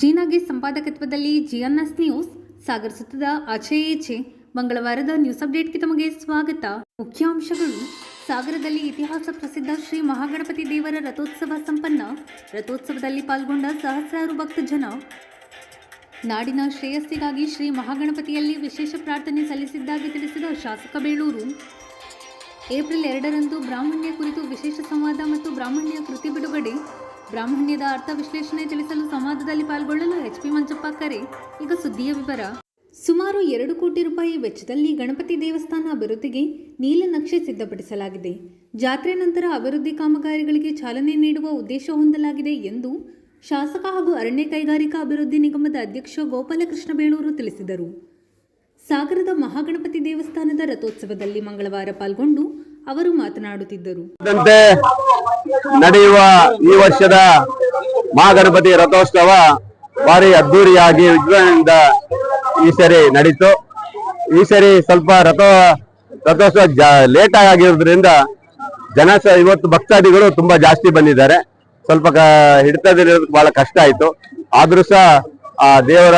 ಜೀನಾಗೆ ಸಂಪಾದಕತ್ವದಲ್ಲಿ ಜಿಎನ್ಎಸ್ news Sagar ಸುತ್ತದ ಆಚೆ ಈಚೆ ಮಂಗಳವಾರದ news ಅಪ್ಡೇಟ್ಗೆ ತಮಗೆ ಸ್ವಾಗತ. ಮುಖ್ಯಾಂಶಗಳು. ಸಾಗರದಲ್ಲಿ ಇತಿಹಾಸ ಪ್ರಸಿದ್ಧ ಶ್ರೀ ಮಹಾಗಣಪತಿ ದೇವರ ರಥೋತ್ಸವ ಸಂಪನ್ನ. ರಥೋತ್ಸವದಲ್ಲಿ ಪಾಲ್ಗೊಂಡ ಸಹಸ್ರಾರು ಭಕ್ತ ಜನ. ನಾಡಿನ ಶ್ರೇಯಸ್ಸಿಗಾಗಿ ಶ್ರೀ ಮಹಾಗಣಪತಿಯಲ್ಲಿ ವಿಶೇಷ ಪ್ರಾರ್ಥನೆ ಸಲ್ಲಿಸಿದ್ದಾಗಿ ತಿಳಿಸಿದ ಶಾಸಕ ಬೇಳೂರು. ಏಪ್ರಿಲ್ 2ರಂದು ಬ್ರಾಹ್ಮಣ್ಯ ಕುರಿತು ವಿಶೇಷ ಸಂವಾದ ಮತ್ತು ಬ್ರಾಹ್ಮಣ್ಯ ಕೃತಿ ಬಿಡುಗಡೆ. ಬ್ರಾಹ್ಮಣ್ಯದ ಅರ್ಥ ವಿಶ್ಲೇಷಣೆ ತಿಳಿಸಲು ಸಂವಾದದಲ್ಲಿ ಪಾಲ್ಗೊಳ್ಳಲು ಎಚ್ಪಿ ಮಂಜಪ್ಪ ಕರೆ. ಈಗ ಸುದ್ದಿಯ ವಿವರ. ಸುಮಾರು 2 ಕೋಟಿ ರೂಪಾಯಿ ವೆಚ್ಚದಲ್ಲಿ ಗಣಪತಿ ದೇವಸ್ಥಾನ ಅಭಿವೃದ್ಧಿಗೆ ನೀಲನಕ್ಷೆ ಸಿದ್ಧಪಡಿಸಲಾಗಿದೆ. ಜಾತ್ರೆ ನಂತರ ಅಭಿವೃದ್ಧಿ ಕಾಮಗಾರಿಗಳಿಗೆ ಚಾಲನೆ ನೀಡುವ ಉದ್ದೇಶ ಹೊಂದಲಾಗಿದೆ ಎಂದು ಶಾಸಕ ಹಾಗೂ ಅರಣ್ಯ ಕೈಗಾರಿಕಾ ಅಭಿವೃದ್ಧಿ ನಿಗಮದ ಅಧ್ಯಕ್ಷ ಗೋಪಾಲಕೃಷ್ಣ ಬೇಳೂರು ತಿಳಿಸಿದರು. ಸಾಗರದ ಮಹಾಗಣಪತಿ ದೇವಸ್ಥಾನದ ರಥೋತ್ಸವದಲ್ಲಿ ಮಂಗಳವಾರ ಪಾಲ್ಗೊಂಡು ಅವರು ಮಾತನಾಡುತ್ತಿದ್ದರು. ನಡೆಯುವ ಈ ವರ್ಷದ ಮಹಾಗಣಪತಿ ರಥೋತ್ಸವ ಭಾರಿ ಅದ್ದೂರಿಯಾಗಿ ವಿಜೃಂಭಣೆಯಿಂದ ಈ ಸರಿ ನಡೀತು. ಈ ಸರಿ ಸ್ವಲ್ಪ ರಥೋತ್ಸವ ಲೇಟ್ ಆಗಿರೋದ್ರಿಂದ ಇವತ್ತು ಭಕ್ತಾದಿಗಳು ತುಂಬಾ ಜಾಸ್ತಿ ಬಂದಿದ್ದಾರೆ. ಸ್ವಲ್ಪ ಹಿಡಿತದಿರೋದಕ್ಕೆ ಬಹಳ ಕಷ್ಟ ಆಯ್ತು. ಆದ್ರೂ ಸಹ ಆ ದೇವರ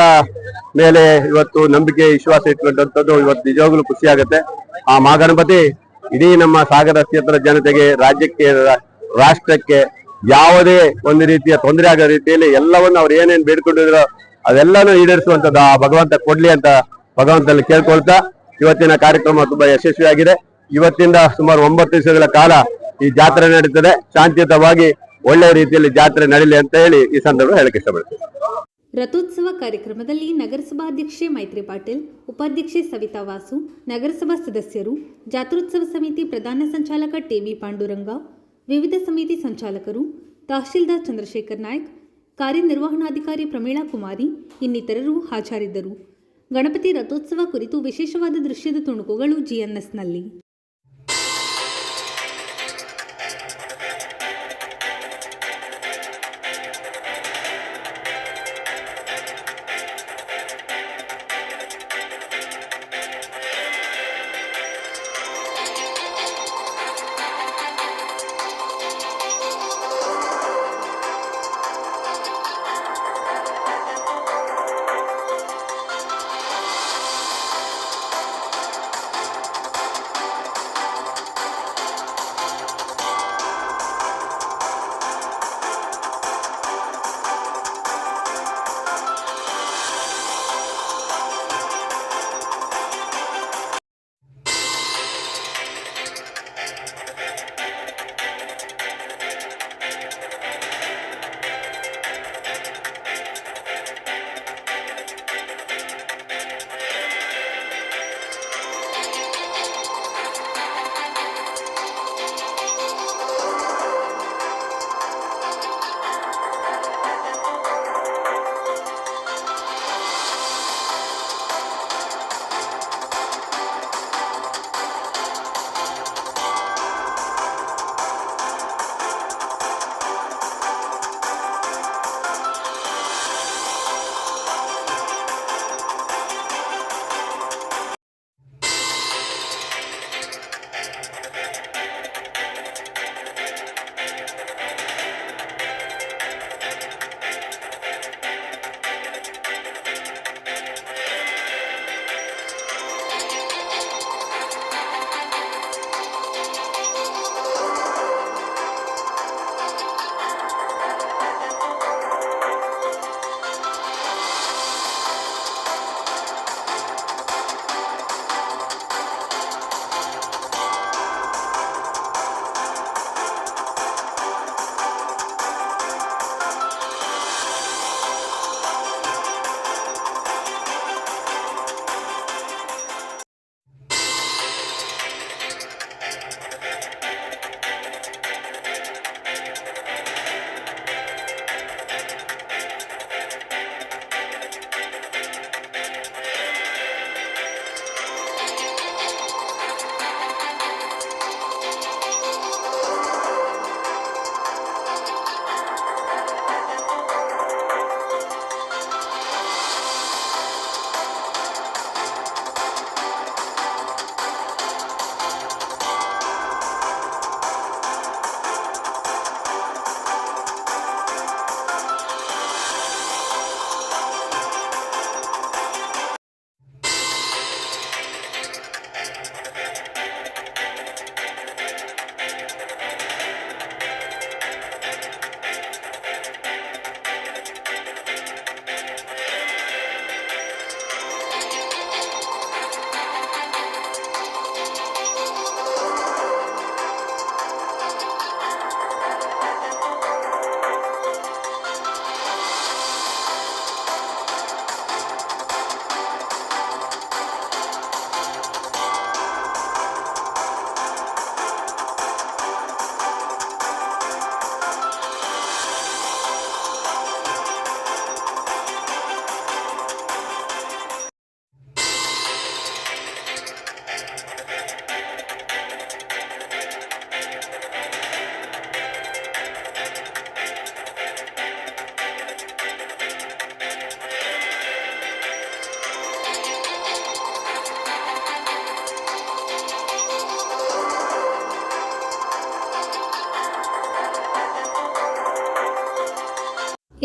ಮೇಲೆ ಇವತ್ತು ನಂಬಿಕೆ ವಿಶ್ವಾಸ ಇಟ್ಕೊಂಡಂಥದ್ದು ಇವತ್ತು ನಿಜವಾಗ್ಲೂ ಖುಷಿ ಆಗುತ್ತೆ. ಆ ಮಹಾಗಣಪತಿ ಇಡೀ ನಮ್ಮ ಸಾಗರ ಕ್ಷೇತ್ರದ ಜನತೆಗೆ, ರಾಜ್ಯಕ್ಕೆ, ರಾಷ್ಟ್ರಕ್ಕೆ ಯಾವುದೇ ಒಂದು ರೀತಿಯ ತೊಂದರೆ ಆಗೋ ರೀತಿಯಲ್ಲಿ ಎಲ್ಲವನ್ನು ಅವ್ರು ಏನೇನು ಬೇಡ್ಕೊಂಡಿದ್ರು ಅದೆಲ್ಲಾನು ಈಡೇರಿಸುವಂತದ್ದು ಆ ಭಗವಂತ ಕೊಡ್ಲಿ ಅಂತ ಭಗವಂತನಲ್ಲಿ ಕೇಳ್ಕೊಳ್ತಾ ಇವತ್ತಿನ ಕಾರ್ಯಕ್ರಮ ತುಂಬಾ ಯಶಸ್ವಿಯಾಗಿದೆ. ಇವತ್ತಿಂದ ಸುಮಾರು 9 ದಿವಸಗಳ ಕಾಲ ಈ ಜಾತ್ರೆ ನಡೀತದೆ. ಶಾಂತಿಯುತವಾಗಿ ಒಳ್ಳೆಯ ರೀತಿಯಲ್ಲಿ ಜಾತ್ರೆ ನಡೀಲಿ ಅಂತ ಹೇಳಿ ಈ ಸಂದರ್ಭ ಹೇಳಕ್ಕೆ ಇಷ್ಟಪಡ್ತೀನಿ. ರಥೋತ್ಸವ ಕಾರ್ಯಕ್ರಮದಲ್ಲಿ ನಗರಸಭಾಧ್ಯಕ್ಷೆ ಮೈತ್ರಿ ಪಾಟೀಲ್, ಉಪಾಧ್ಯಕ್ಷೆ ಸವಿತಾ ವಾಸು, ನಗರಸಭಾ ಸದಸ್ಯರು, ಜಾತ್ರೋತ್ಸವ ಸಮಿತಿ ಪ್ರಧಾನ ಸಂಚಾಲಕ ಟಿಬಿ ಪಾಂಡುರಂಗ, ವಿವಿಧ ಸಮಿತಿ ಸಂಚಾಲಕರು, ತಹಶೀಲ್ದಾರ್ ಚಂದ್ರಶೇಖರ್ ನಾಯ್ಕ್, ಕಾರ್ಯನಿರ್ವಹಣಾಧಿಕಾರಿ ಪ್ರಮೀಳಾ ಕುಮಾರಿ ಇನ್ನಿತರರು ಹಾಜರಿದ್ದರು. ಗಣಪತಿ ರಥೋತ್ಸವ ಕುರಿತು ವಿಶೇಷವಾದ ದೃಶ್ಯದ ತುಣುಕುಗಳು ಜಿಎನ್ಎಸ್ನಲ್ಲಿ.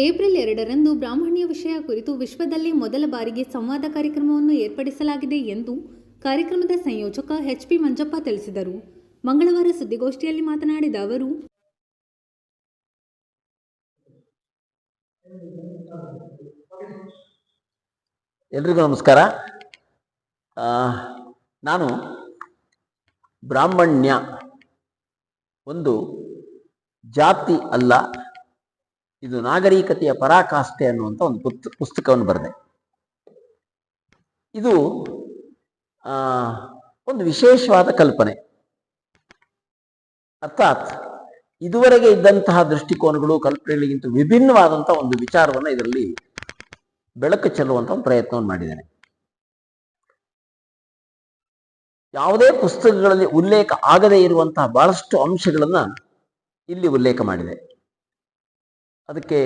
ಏಪ್ರಿಲ್ 2ರಂದು ಬ್ರಾಹ್ಮಣ್ಯ ವಿಷಯ ಕುರಿತು ವಿಶ್ವದಲ್ಲೇ ಮೊದಲ ಬಾರಿಗೆ ಸಂವಾದ ಕಾರ್ಯಕ್ರಮವನ್ನು ಏರ್ಪಡಿಸಲಾಗಿದೆ ಎಂದು ಕಾರ್ಯಕ್ರಮದ ಸಂಯೋಜಕ ಎಚ್.ಪಿ. ಮಂಜಪ್ಪ ತಿಳಿಸಿದರು. ಮಂಗಳವಾರ ಸುದ್ದಿಗೋಷ್ಠಿಯಲ್ಲಿ ಮಾತನಾಡಿದ ಅವರು, ಎಲ್ರಿಗೂ ನಮಸ್ಕಾರ. ನಾನು ಬ್ರಾಹ್ಮಣ್ಯ ಒಂದು ಜಾತಿ ಅಲ್ಲ, ಇದು ನಾಗರಿಕತೆಯ ಪರಾಕಾಷ್ಠೆ ಅನ್ನುವಂಥ ಒಂದು ಪುಸ್ತಕವನ್ನು ಬರೆದೆ. ಇದು ಒಂದು ವಿಶೇಷವಾದ ಕಲ್ಪನೆ. ಅರ್ಥಾತ್ ಇದುವರೆಗೆ ಇದ್ದಂತಹ ದೃಷ್ಟಿಕೋನಗಳು, ಕಲ್ಪನೆಗಳಿಗಿಂತ ವಿಭಿನ್ನವಾದಂಥ ಒಂದು ವಿಚಾರವನ್ನು ಇದರಲ್ಲಿ ಬೆಳಕು ಚೆಲ್ಲುವಂಥ ಒಂದು ಪ್ರಯತ್ನವನ್ನು ಮಾಡಿದ್ದೇನೆ. ಯಾವುದೇ ಪುಸ್ತಕಗಳಲ್ಲಿ ಉಲ್ಲೇಖ ಆಗದೇ ಇರುವಂತಹ ಬಹಳಷ್ಟು ಅಂಶಗಳನ್ನ ಇಲ್ಲಿ ಉಲ್ಲೇಖ ಮಾಡಿದೆ. ಅದಕ್ಕೆ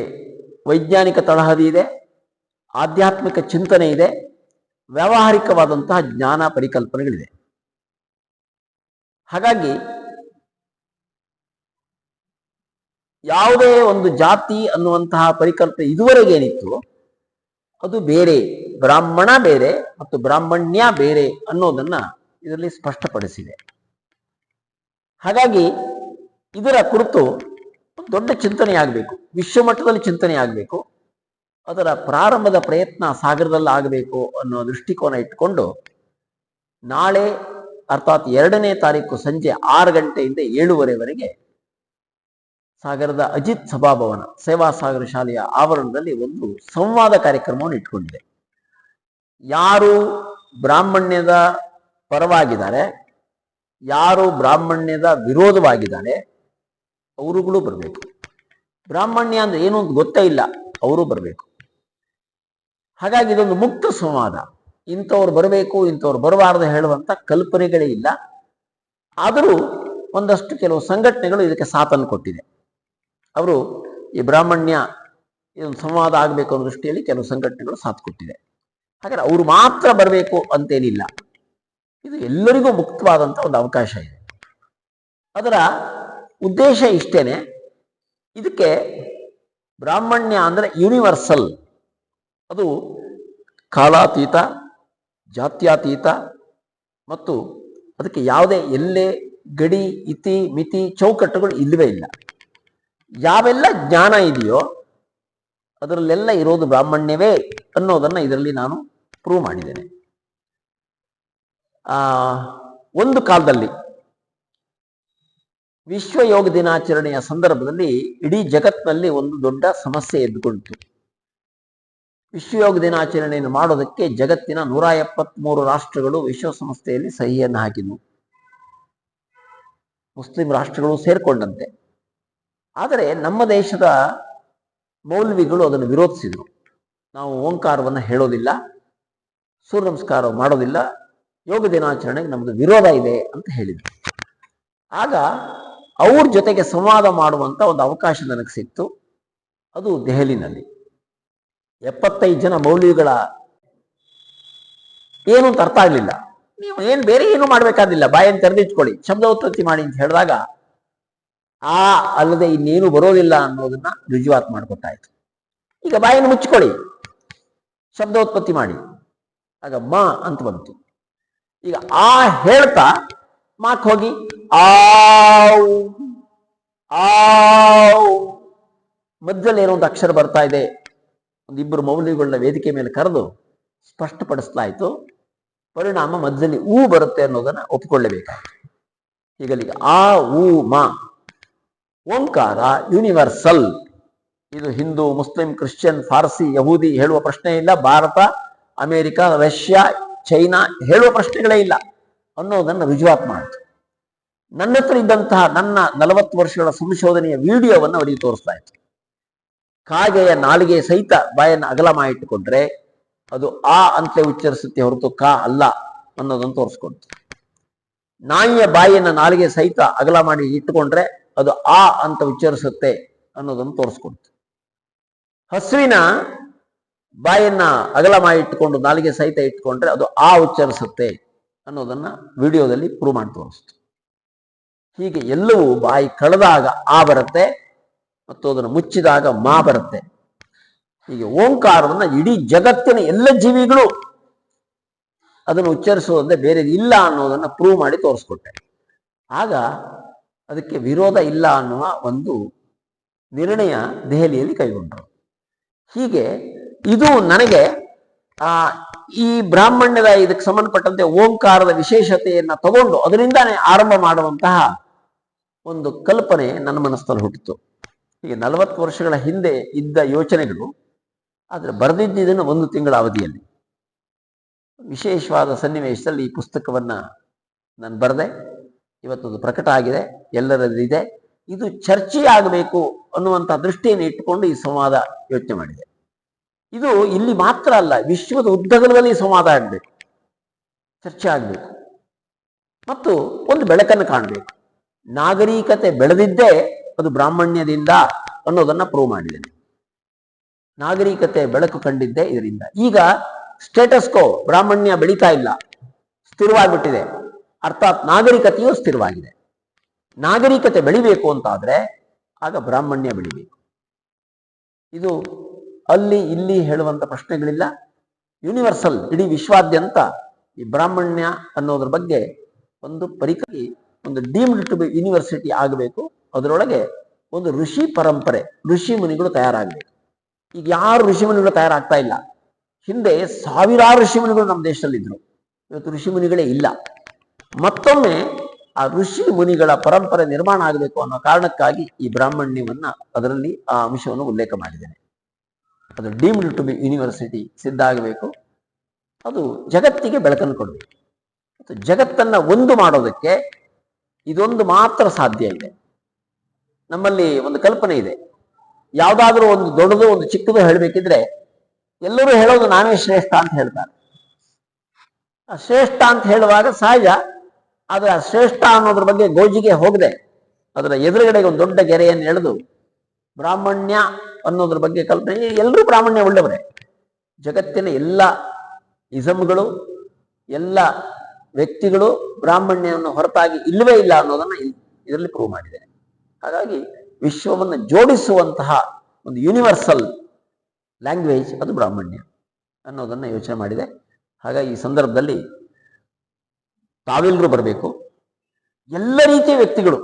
ವೈಜ್ಞಾನಿಕ ತಳಹದಿ ಇದೆ, ಆಧ್ಯಾತ್ಮಿಕ ಚಿಂತನೆ ಇದೆ, ವ್ಯಾವಹಾರಿಕವಾದಂತಹ ಜ್ಞಾನ ಪರಿಕಲ್ಪನೆಗಳಿದೆ. ಹಾಗಾಗಿ ಯಾವುದೇ ಒಂದು ಜಾತಿ ಅನ್ನುವಂತಹ ಪರಿಕಲ್ಪನೆ ಇದುವರೆಗೆ ಏನಿತ್ತು ಅದು ಬೇರೆ, ಬ್ರಾಹ್ಮಣ ಬೇರೆ ಮತ್ತು ಬ್ರಾಹ್ಮಣ್ಯ ಬೇರೆ ಅನ್ನೋದನ್ನ ಇದರಲ್ಲಿ ಸ್ಪಷ್ಟಪಡಿಸಿದೆ. ಹಾಗಾಗಿ ಇದರ ಕುರಿತು ಒಂದು ದೊಡ್ಡ ಚಿಂತನೆ ಆಗಬೇಕು, ವಿಶ್ವಮಟ್ಟದಲ್ಲಿ ಚಿಂತನೆ ಆಗಬೇಕು. ಅದರ ಪ್ರಾರಂಭದ ಪ್ರಯತ್ನ ಸಾಗರದಲ್ಲಿ ಆಗಬೇಕು ಅನ್ನೋ ದೃಷ್ಟಿಕೋನ ಇಟ್ಕೊಂಡು ನಾಳೆ ಅರ್ಥಾತ್ 2ನೇ ತಾರೀಕು ಸಂಜೆ 6 ಗಂಟೆಯಿಂದ 7:30ವರೆಗೆ ಸಾಗರದ ಅಜಿತ್ ಸಭಾಭವನ ಸೇವಾ ಸಾಗರ ಶಾಲೆಯ ಆವರಣದಲ್ಲಿ ಒಂದು ಸಂವಾದ ಕಾರ್ಯಕ್ರಮವನ್ನು ಇಟ್ಕೊಂಡಿದೆ. ಯಾರು ಬ್ರಾಹ್ಮಣ್ಯದ ಪರವಾಗಿದ್ದಾರೆ, ಯಾರು ಬ್ರಾಹ್ಮಣ್ಯದ ವಿರೋಧವಾಗಿದ್ದಾರೆ ಅವರುಗಳು ಬರಬೇಕು. ಬ್ರಾಹ್ಮಣ್ಯ ಅಂದ್ರೆ ಏನು ಅಂತ ಗೊತ್ತೇ ಇಲ್ಲ ಅವರು ಬರಬೇಕು. ಹಾಗಾಗಿ ಇದೊಂದು ಮುಕ್ತ ಸಂವಾದ. ಇಂಥವ್ರು ಬರಬೇಕು, ಇಂಥವ್ರು ಬರಬಾರದು ಹೇಳುವಂತ ಕಲ್ಪನೆಗಳೇ ಇಲ್ಲ. ಆದರೂ ಒಂದಷ್ಟು ಕೆಲವು ಸಂಘಟನೆಗಳು ಇದಕ್ಕೆ ಸಾಥನ್ನು ಕೊಟ್ಟಿದೆ. ಅವರು ಈ ಬ್ರಾಹ್ಮಣ್ಯ ಇದೊಂದು ಸಂವಾದ ಆಗಬೇಕು ಅನ್ನೋ ದೃಷ್ಟಿಯಲ್ಲಿ ಕೆಲವು ಸಂಘಟನೆಗಳು ಸಾಥ್ ಕೊಟ್ಟಿದೆ. ಹಾಗಾದ್ರೆ ಅವರು ಮಾತ್ರ ಬರಬೇಕು ಅಂತೇನಿಲ್ಲ, ಇದು ಎಲ್ಲರಿಗೂ ಮುಕ್ತವಾದಂಥ ಒಂದು ಅವಕಾಶ ಇದೆ. ಅದರ ಉದ್ದೇಶ ಇಷ್ಟೇನೆ. ಇದಕ್ಕೆ ಬ್ರಾಹ್ಮಣ್ಯ ಅಂದ್ರೆ ಯೂನಿವರ್ಸಲ್, ಅದು ಕಾಲಾತೀತ, ಜಾತ್ಯಾತೀತ ಮತ್ತು ಅದಕ್ಕೆ ಯಾವುದೇ ಎಲ್ಲೆ, ಗಡಿ, ಇತಿ, ಮಿತಿ, ಚೌಕಟ್ಟುಗಳು ಇಲ್ಲವೇ ಇಲ್ಲ. ಯಾವೆಲ್ಲ ಜ್ಞಾನ ಇದೆಯೋ ಅದರಲ್ಲೆಲ್ಲ ಇರೋದು ಬ್ರಾಹ್ಮಣ್ಯವೇ ಅನ್ನೋದನ್ನ ಇದರಲ್ಲಿ ನಾನು ಪ್ರೂವ್ ಮಾಡಿದ್ದೇನೆ. ಒಂದು ಕಾಲದಲ್ಲಿ ವಿಶ್ವ ಯೋಗ ದಿನಾಚರಣೆಯ ಸಂದರ್ಭದಲ್ಲಿ ಇಡೀ ಜಗತ್ತಿನಲ್ಲಿ ಒಂದು ದೊಡ್ಡ ಸಮಸ್ಯೆ ಎದ್ದುಕೊಂಡಿತು. ವಿಶ್ವ ಯೋಗ ದಿನಾಚರಣೆಯನ್ನು ಮಾಡೋದಕ್ಕೆ ಜಗತ್ತಿನ 173 ರಾಷ್ಟ್ರಗಳು ವಿಶ್ವಸಂಸ್ಥೆಯಲ್ಲಿ ಸಹಿಯನ್ನು ಹಾಕಿದ್ವು, ಮುಸ್ಲಿಂ ರಾಷ್ಟ್ರಗಳು ಸೇರ್ಕೊಂಡಂತೆ. ಆದರೆ ನಮ್ಮ ದೇಶದ ಮೌಲ್ವಿಗಳು ಅದನ್ನು ವಿರೋಧಿಸಿದರು. ನಾವು ಓಂಕಾರವನ್ನು ಹೇಳೋದಿಲ್ಲ, ಸೂರ್ಯ ನಮಸ್ಕಾರ ಮಾಡೋದಿಲ್ಲ, ಯೋಗ ದಿನಾಚರಣೆಗೆ ನಮ್ದು ವಿರೋಧ ಇದೆ ಅಂತ ಹೇಳಿದರು. ಆಗ ಅವ್ರ ಜೊತೆಗೆ ಸಂವಾದ ಮಾಡುವಂತ ಒಂದು ಅವಕಾಶ ನನಗೆ ಸಿಕ್ತು. ಅದು ದೆಹಲಿನಲ್ಲಿ 75 ಜನ ಮೌಲ್ವಿಗಳ ಏನು ಅಂತ ಅರ್ಥ ಆಗ್ಲಿಲ್ಲ. ನೀವು ಬೇರೆ ಏನು ಮಾಡ್ಬೇಕಾದಿಲ್ಲ, ಬಾಯನ್ನು ತೆರೆದಿಟ್ಕೊಳ್ಳಿ, ಶಬ್ದ ಉತ್ಪತ್ತಿ ಮಾಡಿ ಅಂತ ಹೇಳಿದಾಗ ಅಲ್ಲದೆ ಇನ್ನೇನು ಬರೋದಿಲ್ಲ ಅನ್ನೋದನ್ನ ರುಜುವಾತ್ ಮಾಡಿಕೊಟ್ಟಾಯ್ತು. ಈಗ ಬಾಯನ್ನು ಮುಚ್ಚಿಕೊಳ್ಳಿ, ಶಬ್ದೋತ್ಪತ್ತಿ ಮಾಡಿ, ಆಗ ಮ ಅಂತ ಬಂತು. ಈಗ ಹೇಳ್ತಾ ಮಾಕ್ ಹೋಗಿ ಆವ್ ಆವ್ ಮಧ್ಯದಲ್ಲಿ ಏನೋ ಒಂದು ಅಕ್ಷರ ಬರ್ತಾ ಇದೆ. ಒಂದಿಬ್ಬರು ಮೌಲ್ಯಗಳನ್ನ ವೇದಿಕೆ ಮೇಲೆ ಕರೆದು ಸ್ಪಷ್ಟಪಡಿಸಲಾಯಿತು. ಪರಿಣಾಮ ಮಧ್ಯದಲ್ಲಿ ಬರುತ್ತೆ ಅನ್ನೋದನ್ನ ಒಪ್ಪಿಕೊಳ್ಳಬೇಕಾಯ್ತು. ಹೀಗಲ್ಲಿಗೆ ಮ ಓಂಕಾರ ಯೂನಿವರ್ಸಲ್. ಇದು ಹಿಂದೂ, ಮುಸ್ಲಿಂ, ಕ್ರಿಶ್ಚಿಯನ್, ಫಾರ್ಸಿ, ಯಹೂದಿ ಹೇಳುವ ಪ್ರಶ್ನೆ ಇಲ್ಲ, ಭಾರತ, ಅಮೆರಿಕ, ರಷ್ಯಾ, ಚೈನಾ ಹೇಳುವ ಪ್ರಶ್ನೆಗಳೇ ಇಲ್ಲ ಅನ್ನೋದನ್ನು ರುಜುವಾತ್ ಮಾಡಿತು. ನನ್ನ ಹತ್ರ ಇದ್ದಂತಹ ನನ್ನ 40 ವರ್ಷಗಳ ಸಂಶೋಧನೆಯ ವಿಡಿಯೋವನ್ನು ಅವರಿಗೆ ತೋರಿಸ್ತಾ ಇತ್ತು. ಕಾಗೆಯ ನಾಲಿಗೆ ಸಹಿತ ಬಾಯನ್ನು ಅಗಲ ಮಾಡಿಟ್ಟುಕೊಂಡ್ರೆ ಅದು ಅಂತಲೇ ಉಚ್ಚರಿಸುತ್ತೆ ಹೊರತು ಕ ಅಲ್ಲ ಅನ್ನೋದನ್ನು ತೋರಿಸ್ಕೊಡ್ತು. ನಾಯಿಯ ಬಾಯಿಯನ್ನು ನಾಲಿಗೆ ಸಹಿತ ಅಗಲ ಮಾಡಿ ಇಟ್ಟುಕೊಂಡ್ರೆ ಅದು ಅಂತ ಉಚ್ಚರಿಸುತ್ತೆ ಅನ್ನೋದನ್ನು ತೋರಿಸ್ಕೊಡ್ತು. ಹಸುವಿನ ಬಾಯನ್ನ ಅಗಲ ಮಾಡಿ ಇಟ್ಟುಕೊಂಡು ನಾಲಿಗೆ ಸಹಿತ ಇಟ್ಕೊಂಡ್ರೆ ಅದು ಉಚ್ಚರಿಸುತ್ತೆ ಅನ್ನೋದನ್ನ ವಿಡಿಯೋದಲ್ಲಿ ಪ್ರೂವ್ ಮಾಡಿ ತೋರಿಸ್ತು. ಹೀಗೆ ಎಲ್ಲವೂ ಬಾಯಿ ಕಳೆದಾಗ ಬರುತ್ತೆ ಮತ್ತು ಅದನ್ನು ಮುಚ್ಚಿದಾಗ ಮಾ ಬರುತ್ತೆ. ಹೀಗೆ ಓಂಕಾರವನ್ನ ಇಡೀ ಜಗತ್ತಿನ ಎಲ್ಲ ಜೀವಿಗಳು ಅದನ್ನು ಉಚ್ಚರಿಸುವುದೇ ಬೇರೆ ಇಲ್ಲ ಅನ್ನೋದನ್ನ ಪ್ರೂವ್ ಮಾಡಿ ತೋರಿಸ್ಕೊಟ್ಟೆ. ಆಗ ಅದಕ್ಕೆ ವಿರೋಧ ಇಲ್ಲ ಅನ್ನುವ ಒಂದು ನಿರ್ಣಯ ದೆಹಲಿಯಲ್ಲಿ ಕೈಗೊಂಡರು. ಹೀಗೆ ಇದು ನನಗೆ ಈ ಬ್ರಾಹ್ಮಣ್ಯದ ಇದಕ್ಕೆ ಸಂಬಂಧಪಟ್ಟಂತೆ ಓಂಕಾರದ ವಿಶೇಷತೆಯನ್ನ ತಗೊಂಡು ಅದರಿಂದಾನೇ ಆರಂಭ ಮಾಡುವಂತಹ ಒಂದು ಕಲ್ಪನೆ ನನ್ನ ಮನಸ್ಸಲ್ಲಿ ಹುಟ್ಟಿತು. ಹೀಗೆ 40 ವರ್ಷಗಳ ಹಿಂದೆ ಇದ್ದ ಯೋಚನೆಗಳು, ಆದರೆ ಬರೆದಿದ್ದನ್ನು 1 ತಿಂಗಳ ಅವಧಿಯಲ್ಲಿ ವಿಶೇಷವಾದ ಸನ್ನಿವೇಶದಲ್ಲಿ ಈ ಪುಸ್ತಕವನ್ನ ನಾನು ಬರೆದೆ. ಇವತ್ತದು ಪ್ರಕಟ ಆಗಿದೆ, ಎಲ್ಲರಲ್ಲಿದೆ. ಇದು ಚರ್ಚೆ ಆಗಬೇಕು ಅನ್ನುವಂಥ ದೃಷ್ಟಿಯನ್ನು ಇಟ್ಟುಕೊಂಡು ಈ ಸಂವಾದ ಯೋಚನೆ ಮಾಡಿದೆ. ಇದು ಇಲ್ಲಿ ಮಾತ್ರ ಅಲ್ಲ, ವಿಶ್ವದ ಉದ್ದಗಲದಲ್ಲಿ ಸಂವಾದ ಆಗಬೇಕು, ಚರ್ಚೆ ಆಗಬೇಕು ಮತ್ತು ಒಂದು ಬೆಳಕನ್ನು ಕಾಣಬೇಕು. ನಾಗರಿಕತೆ ಬೆಳೆದಿದ್ದೇ ಅದು ಬ್ರಾಹ್ಮಣ್ಯದಿಂದ ಅನ್ನೋದನ್ನ ಪ್ರೂವ್ ಮಾಡಿದ್ದೇನೆ. ನಾಗರಿಕತೆ ಬೆಳಕು ಕಂಡಿದ್ದೇ ಇದರಿಂದ. ಈಗ ಸ್ಟೇಟಸ್ಕೋ ಬ್ರಾಹ್ಮಣ್ಯ ಬೆಳೀತಾ ಇಲ್ಲ, ಸ್ಥಿರವಾಗಿಬಿಟ್ಟಿದೆ. ಅರ್ಥಾತ್ ನಾಗರಿಕತೆಯೂ ಸ್ಥಿರವಾಗಿದೆ. ನಾಗರಿಕತೆ ಬೆಳಿಬೇಕು ಅಂತಾದ್ರೆ ಆಗ ಬ್ರಾಹ್ಮಣ್ಯ ಬೆಳಿಬೇಕು. ಇದು ಅಲ್ಲಿ ಇಲ್ಲಿ ಹೇಳುವಂತ ಪ್ರಶ್ನೆಗಳಿಲ್ಲ. ಯೂನಿವರ್ಸಲ್, ಇಡೀ ವಿಶ್ವಾದ್ಯಂತ ಈ ಬ್ರಾಹ್ಮಣ್ಯ ಅನ್ನೋದ್ರ ಬಗ್ಗೆ ಒಂದು ಪರಿಕಲ್ಪನೆ, ಒಂದು ಡೀಮ್ಡ್ ಟು ಬಿ ಯೂನಿವರ್ಸಿಟಿ ಆಗಬೇಕು. ಅದರೊಳಗೆ ಒಂದು ಋಷಿ ಪರಂಪರೆ, ಋಷಿ ಮುನಿಗಳು ತಯಾರಾಗಬೇಕು. ಈಗ ಯಾರು ಋಷಿ ಮುನಿಗಳು ತಯಾರಾಗ್ತಾ ಇಲ್ಲ. ಹಿಂದೆ ಸಾವಿರಾರು ಋಷಿ ಮುನಿಗಳು ನಮ್ಮ ದೇಶದಲ್ಲಿದ್ದರು, ಇವತ್ತು ಋಷಿ ಮುನಿಗಳೇ ಇಲ್ಲ. ಮತ್ತೊಮ್ಮೆ ಆ ಋಷಿ ಮುನಿಗಳ ಪರಂಪರೆ ನಿರ್ಮಾಣ ಆಗಬೇಕು ಅನ್ನೋ ಕಾರಣಕ್ಕಾಗಿ ಈ ಬ್ರಾಹ್ಮಣ್ಯವನ್ನ ಅದರಲ್ಲಿ ಆ ಅಂಶವನ್ನು ಉಲ್ಲೇಖ ಮಾಡಿದ್ದೇನೆ. ಅದು ಡೀಮ್ಡ್ ಟು ಬಿ ಯೂನಿವರ್ಸಿಟಿ ಸಿದ್ಧ ಆಗಬೇಕು. ಅದು ಜಗತ್ತಿಗೆ ಬೆಳಕನ್ನು ಕೊಡಬೇಕು. ಮತ್ತು ಜಗತ್ತನ್ನ ಒಂದು ಮಾಡೋದಕ್ಕೆ ಇದೊಂದು ಮಾತ್ರ ಸಾಧ್ಯ ಇದೆ. ನಮ್ಮಲ್ಲಿ ಒಂದು ಕಲ್ಪನೆ ಇದೆ, ಯಾವುದಾದ್ರೂ ಒಂದು ದೊಡ್ಡದು ಒಂದು ಚಿಕ್ಕದು ಹೇಳಬೇಕಿದ್ರೆ ಎಲ್ಲರೂ ಹೇಳೋದು ನಾವೇ ಶ್ರೇಷ್ಠ ಅಂತ ಹೇಳ್ತಾರೆ. ಆ ಶ್ರೇಷ್ಠ ಅಂತ ಹೇಳುವಾಗ ಸಹಜ, ಆದರೆ ಆ ಶ್ರೇಷ್ಠ ಅನ್ನೋದ್ರ ಬಗ್ಗೆ ಗೋಜಿಗೆ ಹೋಗದೆ ಅದರ ಎದುರುಗಡೆಗೆ ಒಂದು ದೊಡ್ಡ ಗೆರೆಯನ್ನು ಎಳೆದು ಬ್ರಾಹ್ಮಣ್ಯ ಅನ್ನೋದ್ರ ಬಗ್ಗೆ ಕಲ್ಪನೆ, ಎಲ್ಲರೂ ಬ್ರಾಹ್ಮಣ್ಯ ಉಳ್ಳವರೇ. ಜಗತ್ತಿನ ಎಲ್ಲ ಇಸಮ್ಗಳು, ಎಲ್ಲ ವ್ಯಕ್ತಿಗಳು ಬ್ರಾಹ್ಮಣ್ಯವನ್ನು ಹೊರತಾಗಿ ಇಲ್ಲವೇ ಇಲ್ಲ ಅನ್ನೋದನ್ನ ಇದರಲ್ಲಿ ಪ್ರೂವ್ ಮಾಡಿದ್ದೇನೆ. ಹಾಗಾಗಿ ವಿಶ್ವವನ್ನು ಜೋಡಿಸುವಂತಹ ಒಂದು ಯೂನಿವರ್ಸಲ್ ಲ್ಯಾಂಗ್ವೇಜ್ ಅದು ಬ್ರಾಹ್ಮಣ್ಯ ಅನ್ನೋದನ್ನ ಯೋಚನೆ ಮಾಡಿದೆ. ಹಾಗಾಗಿ ಈ ಸಂದರ್ಭದಲ್ಲಿ ತಾವೆಲ್ಲರೂ ಬರಬೇಕು, ಎಲ್ಲ ರೀತಿಯ ವ್ಯಕ್ತಿಗಳು.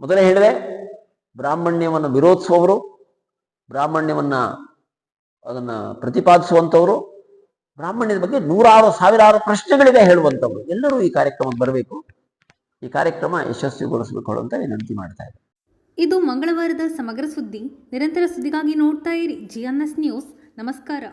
ಮೊದಲೇ ಹೇಳಿದೆ, ಬ್ರಾಹ್ಮಣ್ಯವನ್ನು ವಿರೋಧಿಸುವವರು, ಬ್ರಾಹ್ಮಣ್ಯವನ್ನ ಅದನ್ನ ಪ್ರತಿಪಾದಿಸುವಂಥವರು, ಬ್ರಾಹ್ಮಣ್ಯದ ಬಗ್ಗೆ 100,000 ಪ್ರಶ್ನೆಗಳಿದೆ ಹೇಳುವಂಥವ್ರು, ಎಲ್ಲರೂ ಈ ಕಾರ್ಯಕ್ರಮಕ್ಕೆ ಬರಬೇಕು. ಈ ಕಾರ್ಯಕ್ರಮ ಯಶಸ್ವಿಗೊಳಿಸಬೇಕು ಅಂತ ವಿನಂತಿ ಮಾಡ್ತಾ ಇದ್ದಾರೆ. ಇದು ಮಂಗಳವಾರದ ಸಮಗ್ರ ಸುದ್ದಿ. ನಿರಂತರ ಸುದ್ದಿಗಾಗಿ ನೋಡ್ತಾ ಇರಿ GNS ನ್ಯೂಸ್. ನಮಸ್ಕಾರ.